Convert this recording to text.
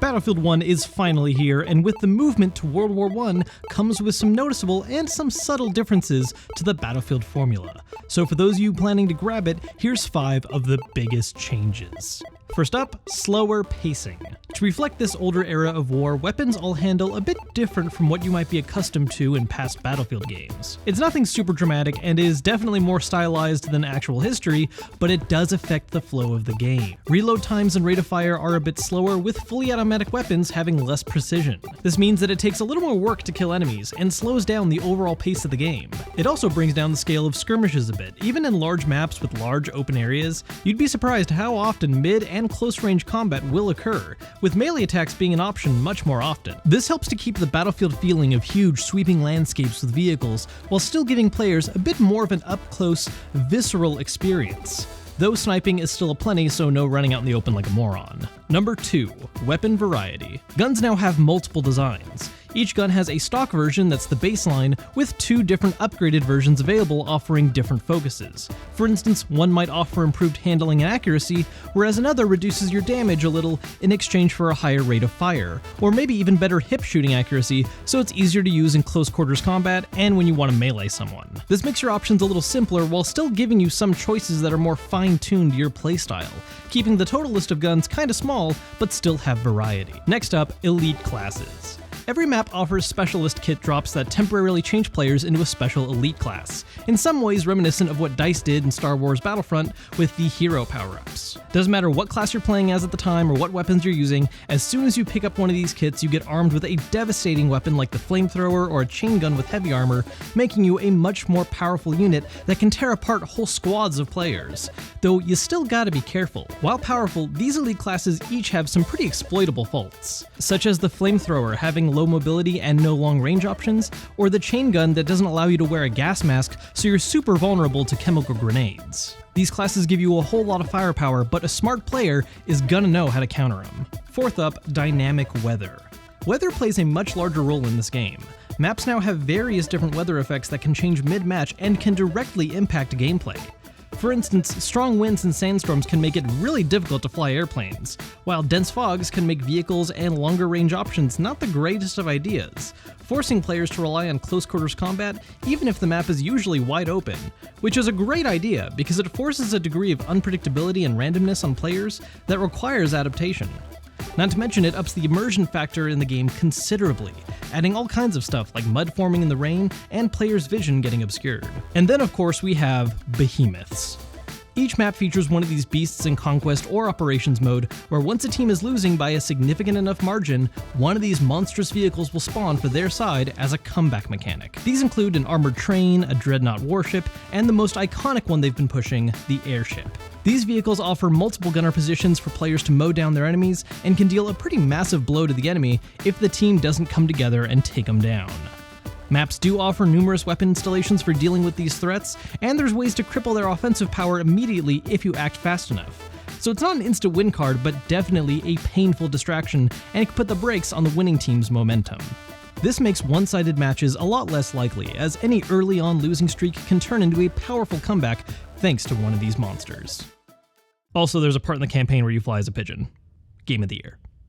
Battlefield 1 is finally here, and with the movement to World War I comes with some noticeable and some subtle differences to the Battlefield formula. So for those of you planning to grab it, here's 5 of the biggest changes. First up, slower pacing. To reflect this older era of war, weapons all handle a bit different from what you might be accustomed to in past Battlefield games. It's nothing super dramatic and is definitely more stylized than actual history, but it does affect the flow of the game. Reload times and rate of fire are a bit slower, with fully automatic weapons having less precision. This means that it takes a little more work to kill enemies and slows down the overall pace of the game. It also brings down the scale of skirmishes a bit. Even in large maps with large open areas, you'd be surprised how often mid and close range combat will occur, with melee attacks being an option much more often. This helps to keep the Battlefield feeling of huge sweeping landscapes with vehicles, while still giving players a bit more of an up-close, visceral experience. Though sniping is still aplenty, so no running out in the open like a moron. Number 2, weapon variety. Guns now have multiple designs. Each gun has a stock version that's the baseline, with 2 different upgraded versions available offering different focuses. For instance, one might offer improved handling and accuracy, whereas another reduces your damage a little in exchange for a higher rate of fire, or maybe even better hip shooting accuracy, so it's easier to use in close quarters combat and when you want to melee someone. This makes your options a little simpler while still giving you some choices that are more fine-tuned to your playstyle, keeping the total list of guns kinda small, but still have variety. Next up, elite classes. Every map offers specialist kit drops that temporarily change players into a special elite class, in some ways reminiscent of what DICE did in Star Wars Battlefront with the hero power-ups. Doesn't matter what class you're playing as at the time or what weapons you're using, as soon as you pick up one of these kits, you get armed with a devastating weapon like the flamethrower or a chain gun with heavy armor, making you a much more powerful unit that can tear apart whole squads of players. Though you still gotta be careful. While powerful, these elite classes each have some pretty exploitable faults, such as the flamethrower having low mobility and no long range options, or the chain gun that doesn't allow you to wear a gas mask, so you're super vulnerable to chemical grenades. These classes give you a whole lot of firepower, but a smart player is gonna know how to counter them. Fourth up, dynamic weather. Weather plays a much larger role in this game. Maps now have various different weather effects that can change mid-match and can directly impact gameplay. For instance, strong winds and sandstorms can make it really difficult to fly airplanes, while dense fogs can make vehicles and longer range options not the greatest of ideas, forcing players to rely on close quarters combat even if the map is usually wide open, which is a great idea because it forces a degree of unpredictability and randomness on players that requires adaptation. Not to mention it ups the immersion factor in the game considerably, adding all kinds of stuff like mud forming in the rain and players' vision getting obscured. And then of course we have behemoths. Each map features one of these beasts in Conquest or Operations mode, where once a team is losing by a significant enough margin, one of these monstrous vehicles will spawn for their side as a comeback mechanic. These include an armored train, a dreadnought warship, and the most iconic one they've been pushing, the airship. These vehicles offer multiple gunner positions for players to mow down their enemies, and can deal a pretty massive blow to the enemy if the team doesn't come together and take them down. Maps do offer numerous weapon installations for dealing with these threats, and there's ways to cripple their offensive power immediately if you act fast enough. So it's not an instant win card, but definitely a painful distraction, and it can put the brakes on the winning team's momentum. This makes one-sided matches a lot less likely, as any early on losing streak can turn into a powerful comeback thanks to one of these monsters. Also, there's a part in the campaign where you fly as a pigeon. Game of the year.